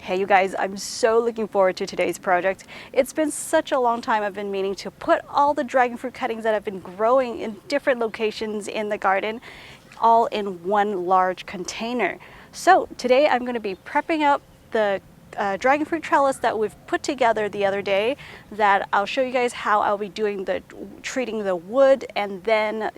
Hey you guys, I'm so looking forward to today's project. It's been such a long time I've been meaning to put all the dragon fruit cuttings that I've been growing in different locations in the garden all in one large container. So today I'm going to be prepping up the dragon fruit trellis that we've put together the other day, that I'll show you guys how I'll be doing the treating the wood and then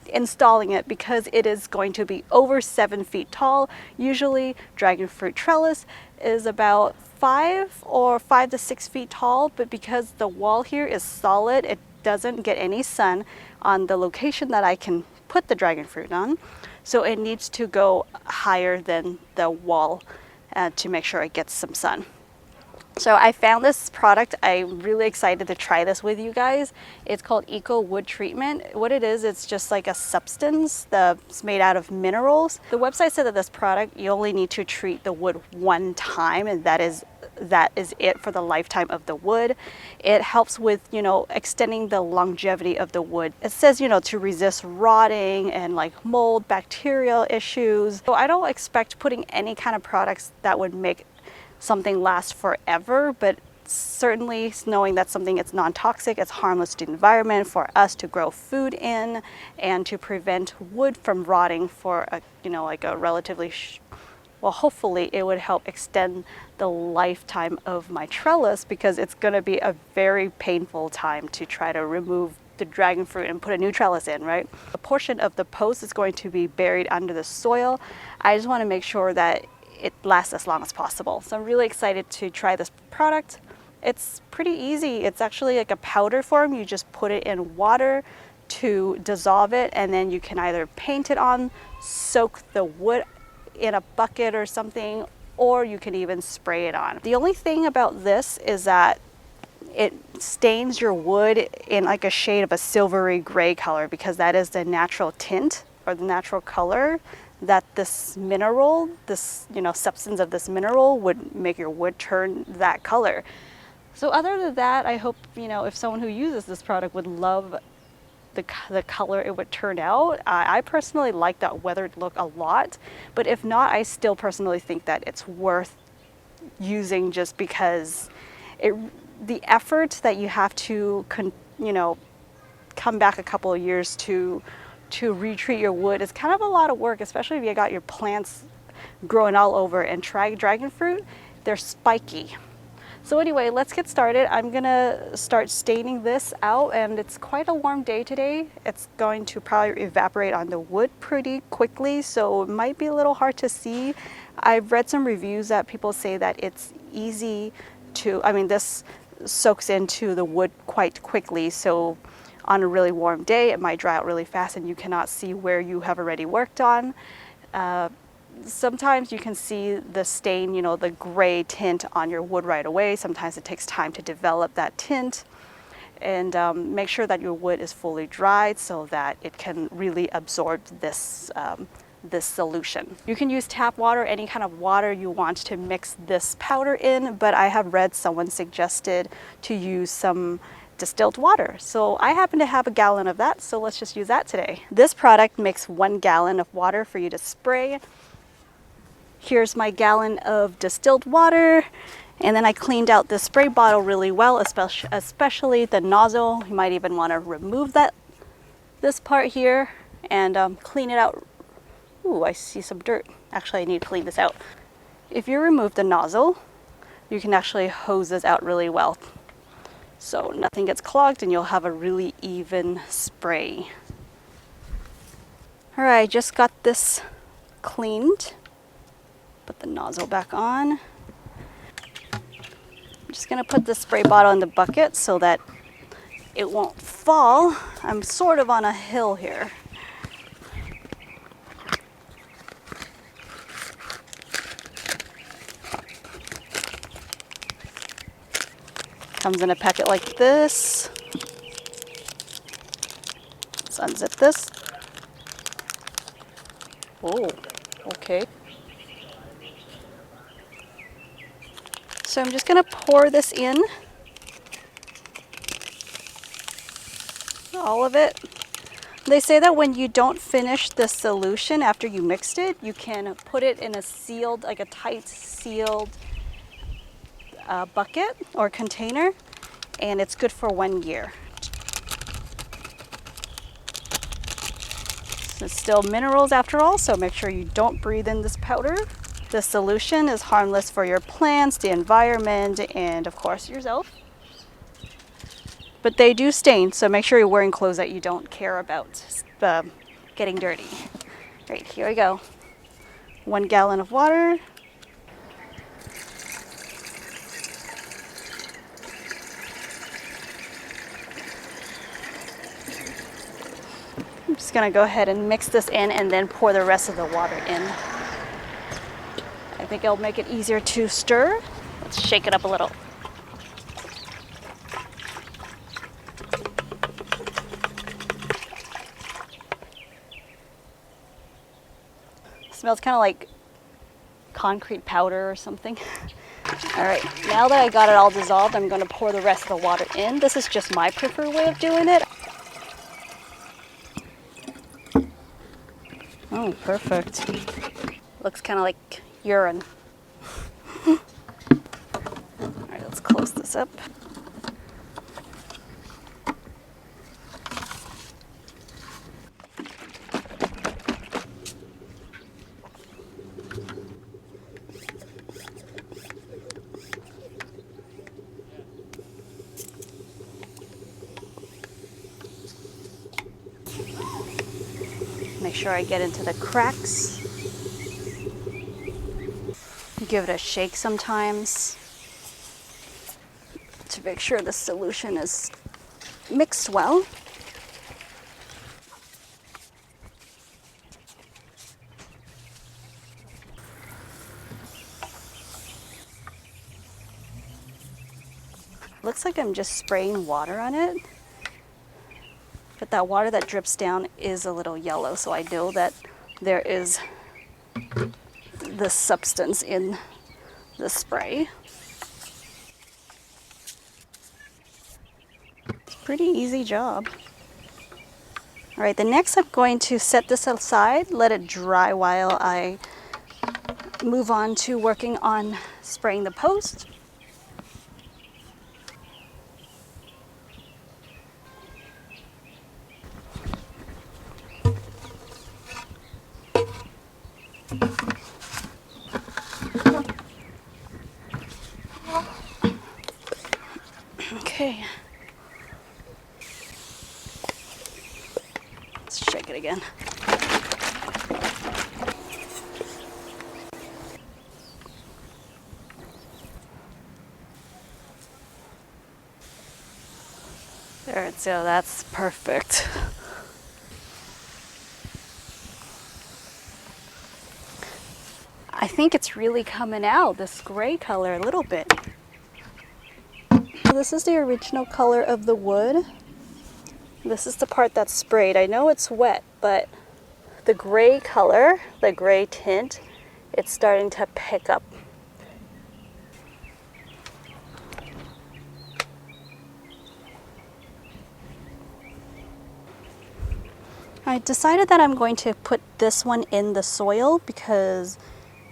installing it, because it is going to be over 7 feet tall. Usually dragon fruit trellis is about 5 to 6 feet tall, but because the wall here is solid, it doesn't get any sun on the location that I can put the dragon fruit on, so it needs to go higher than the wall to make sure it gets some sun. So I found this product. I'm really excited to try this with you guys. It's called Eco Wood Treatment. What it is, it's just like a substance that's made out of minerals. The website said that this product, you only need to treat the wood one time, and that is it for the lifetime of the wood. It helps with, extending the longevity of the wood. It says, to resist rotting and like mold, bacterial issues. So I don't expect putting any kind of products that would make something last forever, but certainly knowing that something is non-toxic, it's harmless to the environment, for us to grow food in, and to prevent wood from rotting for a relatively well, hopefully it would help extend the lifetime of my trellis, because it's going to be a very painful time to try to remove the dragon fruit and put a new trellis in, right? A portion of the post is going to be buried under the soil. I just want to make sure that it lasts as long as possible. So I'm really excited to try this product. It's pretty easy. It's actually like a powder form. You just put it in water to dissolve it, and then you can either paint it on, soak the wood in a bucket or something, or you can even spray it on. The only thing about this is that it stains your wood in like a shade of a silvery gray color, because that is the natural tint or the natural color that this mineral, substance of this mineral would make your wood turn that color. So other than that, I hope, if someone who uses this product would love the color it would turn out. I personally like that weathered look a lot, but if not, I still personally think that it's worth using, just because the effort that you have to come back a couple of years to retreat your wood is kind of a lot of work, especially if you got your plants growing all over. And dragon fruit, they're spiky. So anyway, let's get started. I'm gonna start staining this out, and it's quite a warm day today. It's going to probably evaporate on the wood pretty quickly, so it might be a little hard to see. I've read some reviews that people say that it's easy to, this soaks into the wood quite quickly, so on a really warm day it might dry out really fast and you cannot see where you have already worked on. Sometimes you can see the stain, the gray tint on your wood right away. Sometimes it takes time to develop that tint. And make sure that your wood is fully dried so that it can really absorb this solution. You can use tap water, any kind of water you want to mix this powder in, but I have read someone suggested to use some distilled water. So I happen to have a gallon of that, so let's just use that today. This product makes 1 gallon of water for you to spray. Here's my gallon of distilled water, and then I cleaned out the spray bottle really well, especially the nozzle. You might even want to remove this part here and clean it out. Ooh, I see some dirt. Actually, I need to clean this out. If you remove the nozzle, you can actually hose this out really well, so nothing gets clogged and you'll have a really even spray. All right, just got this cleaned. Put the nozzle back on. I'm just gonna put the spray bottle in the bucket so that it won't fall. I'm sort of on a hill here. Comes in a packet like this. Let's unzip this. Oh, okay. So I'm just gonna pour this in, all of it. They say that when you don't finish the solution after you mixed it, you can put it in a sealed, like a tight sealed bucket or container, and it's good for 1 year. So it's still minerals after all, so make sure you don't breathe in this powder. The solution is harmless for your plants, the environment, and of course yourself. But they do stain, so make sure you're wearing clothes that you don't care about getting dirty. Right, here we go. 1 gallon of water. I'm just gonna go ahead and mix this in and then pour the rest of the water in. I think it'll make it easier to stir. Let's shake it up a little. Smells kind of like concrete powder or something. All right, now that I got it all dissolved, I'm going to pour the rest of the water in. This is just my preferred way of doing it. Oh, perfect. Looks kind of like urine. All right, let's close this up. Make sure I get into the cracks. Give it a shake sometimes to make sure the solution is mixed well. Looks like I'm just spraying water on it. But that water that drips down is a little yellow, so I know that there is the substance in the spray. Pretty easy job. All right, the next I'm going to set this aside, let it dry while I move on to working on spraying the post. Okay. Let's shake it again. There, so that's perfect. I think it's really coming out, this gray color, a little bit. So this is the original color of the wood. This is the part that's sprayed. I know it's wet, but the gray color, the gray tint, it's starting to pick up. I decided that I'm going to put this one in the soil because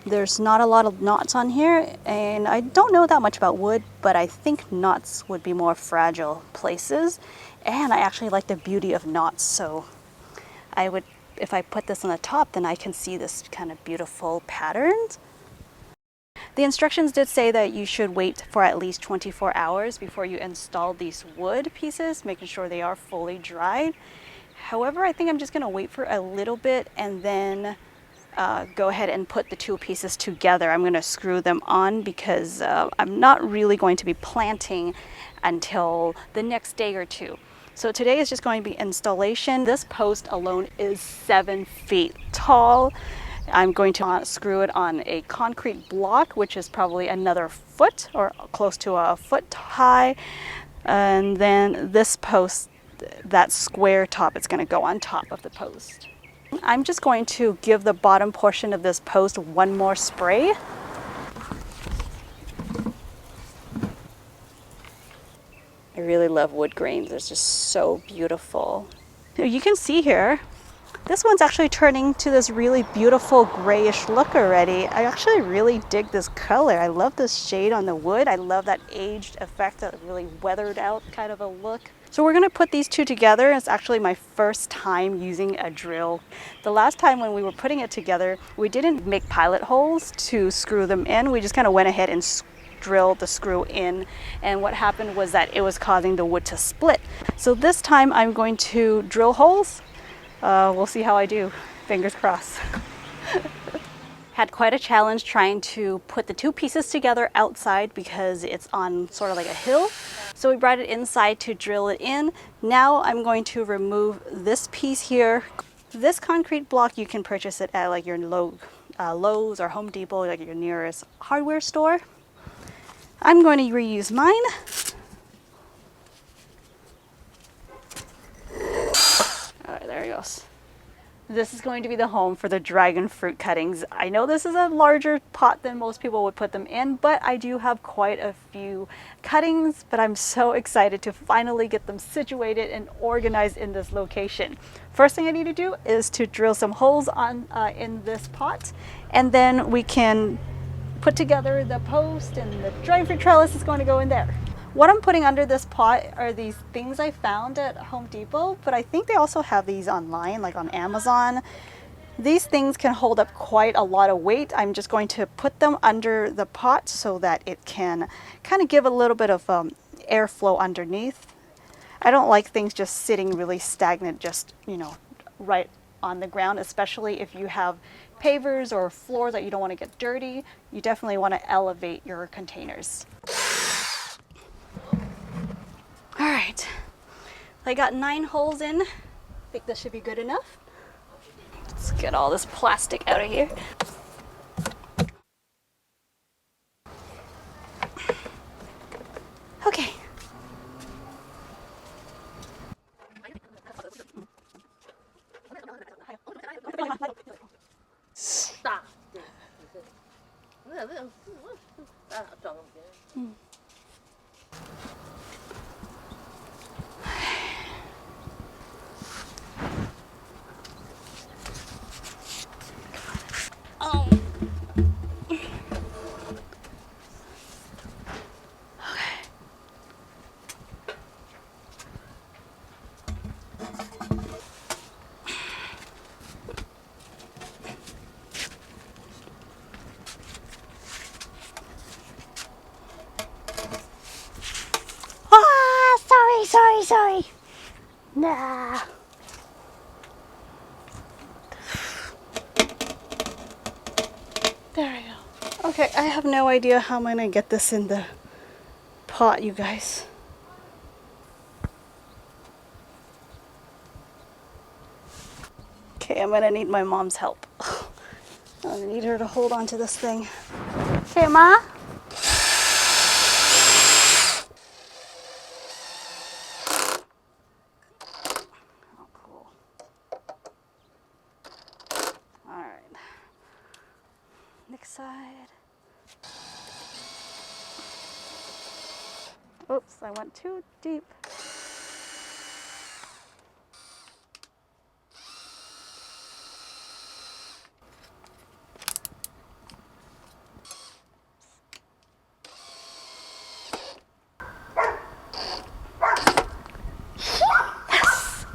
there's not a lot of knots on here, and I don't know that much about wood, but I think knots would be more fragile places, and I actually like the beauty of knots, so I would, if I put this on the top, then I can see this kind of beautiful patterns. The instructions did say that you should wait for at least 24 hours before you install these wood pieces, making sure they are fully dried. However, I think I'm just going to wait for a little bit and then go ahead and put the two pieces together. I'm going to screw them on because I'm not really going to be planting until the next day or two. So today is just going to be installation. This post alone is 7 feet tall. I'm going to screw it on a concrete block, which is probably another foot or close to a foot high. And then this post, that square top, it's going to go on top of the post. I'm just going to give the bottom portion of this post one more spray. I really love wood grains. They're just so beautiful. You can see here, This one's actually turning to this really beautiful grayish look already. I actually really dig this color. I love this shade on the wood. I love that aged effect, that really weathered out kind of a look. So we're gonna put these two together. It's actually my first time using a drill. The last time when we were putting it together, we didn't make pilot holes to screw them in. We just kind of went ahead and drilled the screw in, and what happened was that it was causing the wood to split. So this time I'm going to drill holes. We'll see how I do. Fingers crossed. Had quite a challenge trying to put the two pieces together outside because it's on sort of like a hill. So we brought it inside to drill it in. Now I'm going to remove this piece here. This concrete block, you can purchase it at like your Lowe's or Home Depot, like your nearest hardware store. I'm going to reuse mine. All right, there it goes. This is going to be the home for the dragon fruit cuttings. I know this is a larger pot than most people would put them in, but I do have quite a few cuttings, but I'm so excited to finally get them situated and organized in this location. First thing I need to do is to drill some holes in this pot, and then we can put together the post, and the dragonfruit trellis is going to go in there. What I'm putting under this pot are these things I found at Home Depot, but I think they also have these online, like on Amazon. These things can hold up quite a lot of weight. I'm just going to put them under the pot so that it can kind of give a little bit of airflow underneath. I don't like things just sitting really stagnant, just, you know, right on the ground, especially if you have pavers or floors that you don't want to get dirty. You definitely want to elevate your containers. All right, I got 9 holes in. I think this should be good enough. Let's get all this plastic out of here. Okay. Sorry. Nah. There we go. Okay, I have no idea how I'm gonna get this in the pot, you guys. Okay, I'm gonna need my mom's help. I'm gonna need her to hold on to this thing. Okay, Ma? Next side. Oops, I went too deep. Yes!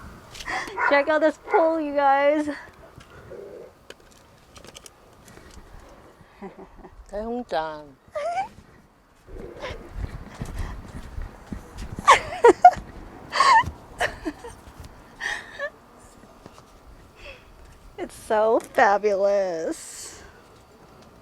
Check out this pole, you guys. Thấy không tràn. It's so fabulous.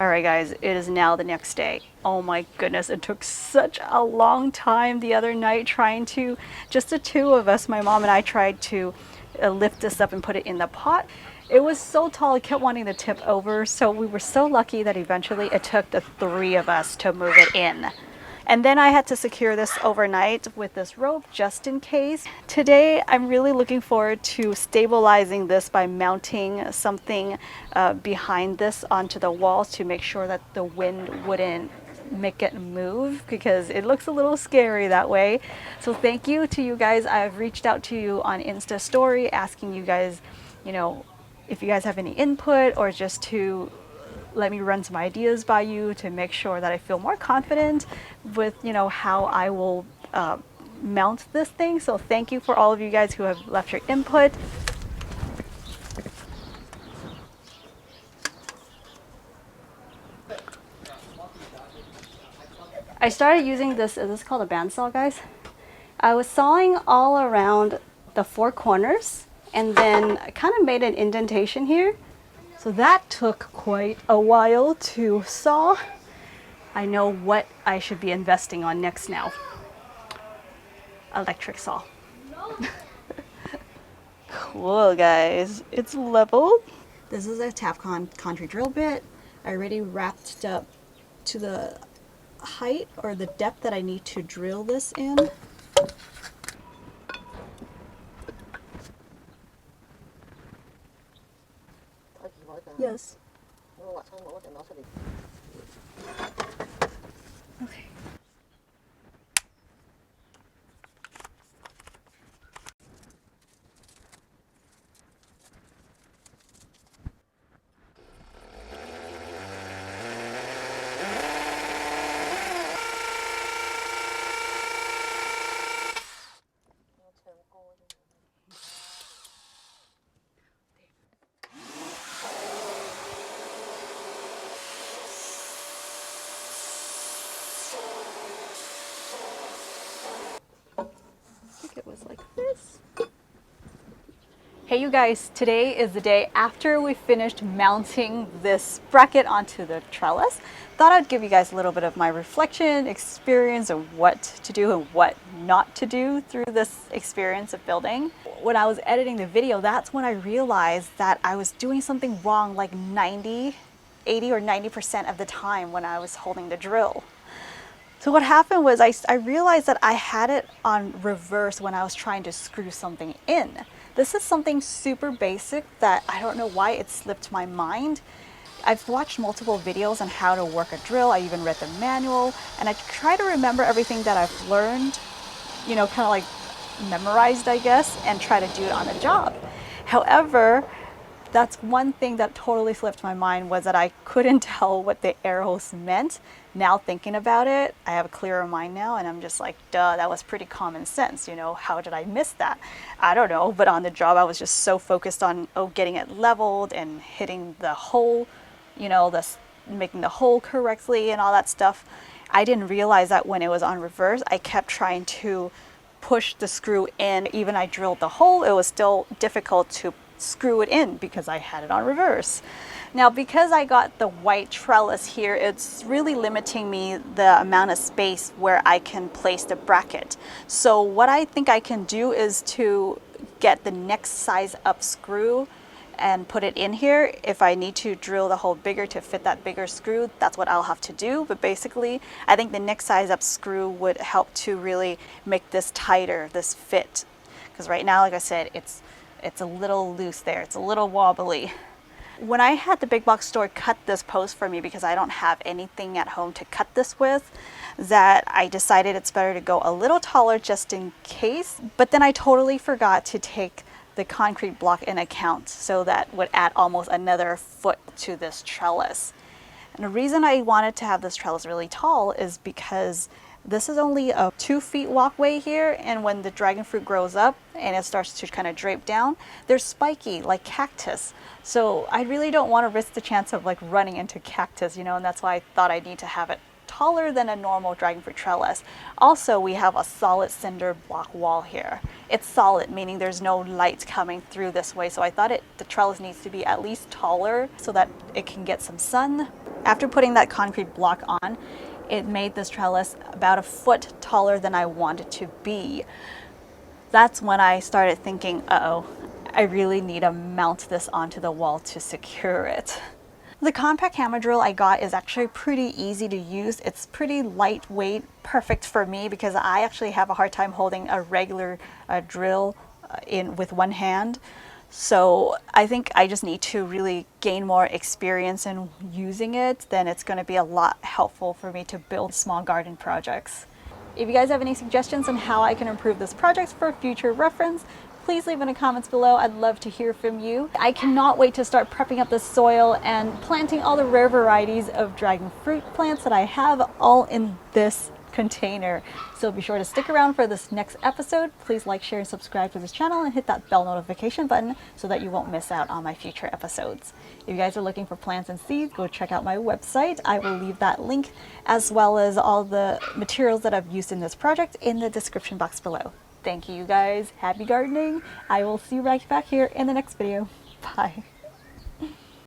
All right, guys, it is now the next day. Oh my goodness, it took such a long time the other night trying to, just the two of us, my mom and I, tried to lift this up and put it in the pot. It was so tall, it kept wanting to tip over, so we were so lucky that eventually it took the 3 of us to move it in. And then I had to secure this overnight with this rope just in case. Today, I'm really looking forward to stabilizing this by mounting something behind this onto the walls to make sure that the wind wouldn't make it move, because it looks a little scary that way. So thank you to you guys. I've reached out to you on Insta story asking you guys, you know, if you guys have any input or just to let me run some ideas by you to make sure that I feel more confident with, you know, how I will mount this thing. So thank you for all of you guys who have left your input. I started using this, is this called a bandsaw, guys? I was sawing all around the four corners and then I kind of made an indentation here. So that took quite a while to saw. I know what I should be investing on next now. Electric saw. Cool, guys. It's leveled. This is a Tapcon concrete drill bit. I already wrapped up to the height or the depth that I need to drill this in. Yes. Okay. It was like this. Hey you guys, today is the day after we finished mounting this bracket onto the trellis. Thought I'd give you guys a little bit of my reflection, experience of what to do and what not to do through this experience of building. When I was editing the video, that's when I realized that I was doing something wrong like 80 or 90% of the time when I was holding the drill. So what happened was I realized that I had it on reverse when I was trying to screw something in. This is something super basic that I don't know why it slipped my mind. I've watched multiple videos on how to work a drill. I even read the manual and I try to remember everything that I've learned, you know, kind of like memorized, I guess, and try to do it on the job. However, that's one thing that totally slipped my mind, was that I couldn't tell what the arrows meant. Now thinking about it, I have a clearer mind now and I'm just like, duh, that was pretty common sense, you know, how did I miss that? I don't know, but on the job I was just so focused on getting it leveled and hitting the hole, you know, making the hole correctly and all that stuff. I didn't realize that when it was on reverse, I kept trying to push the screw in. Even I drilled the hole, it was still difficult to screw it in because I had it on reverse. Now, because I got the white trellis here, it's really limiting me the amount of space where I can place the bracket. So what I think I can do is to get the next size up screw and put it in here. If I need to drill the hole bigger to fit that bigger screw, that's what I'll have to do. But basically, I think the next size up screw would help to really make this tighter, this fit. Because right now, like I said, it's a little loose there. It's a little wobbly. When I had the big box store cut this post for me, because I don't have anything at home to cut this with, that I decided it's better to go a little taller just in case. But then I totally forgot to take the concrete block in account, so that would add almost another foot to this trellis. And the reason I wanted to have this trellis really tall is because this is only a 2 feet walkway here, and when the dragon fruit grows up and it starts to kind of drape down, they're spiky like cactus. So I really don't want to risk the chance of like running into cactus, you know, and that's why I thought I need to have it taller than a normal dragon fruit trellis. Also, we have a solid cinder block wall here. It's solid, meaning there's no light coming through this way. So I thought the trellis needs to be at least taller so that it can get some sun. After putting that concrete block on, it made this trellis about a foot taller than I wanted to be. That's when I started thinking, uh-oh, I really need to mount this onto the wall to secure it. The compact hammer drill I got is actually pretty easy to use. It's pretty lightweight, perfect for me because I actually have a hard time holding a regular drill with one hand. So I think I just need to really gain more experience in using it. Then it's going to be a lot helpful for me to build small garden projects. If you guys have any suggestions on how I can improve this project for future reference, please leave in the comments below. I'd love to hear from you. I cannot wait to start prepping up the soil and planting all the rare varieties of dragon fruit plants that I have all in this container. So be sure to stick around for this next episode. Please like, share, and subscribe to this channel and hit that bell notification button so that you won't miss out on my future episodes. If you guys are looking for plants and seeds, go check out my website. I will leave that link as well as all the materials that I've used in this project in the description box below. Thank you guys. Happy gardening. I will see you right back here in the next video. Bye.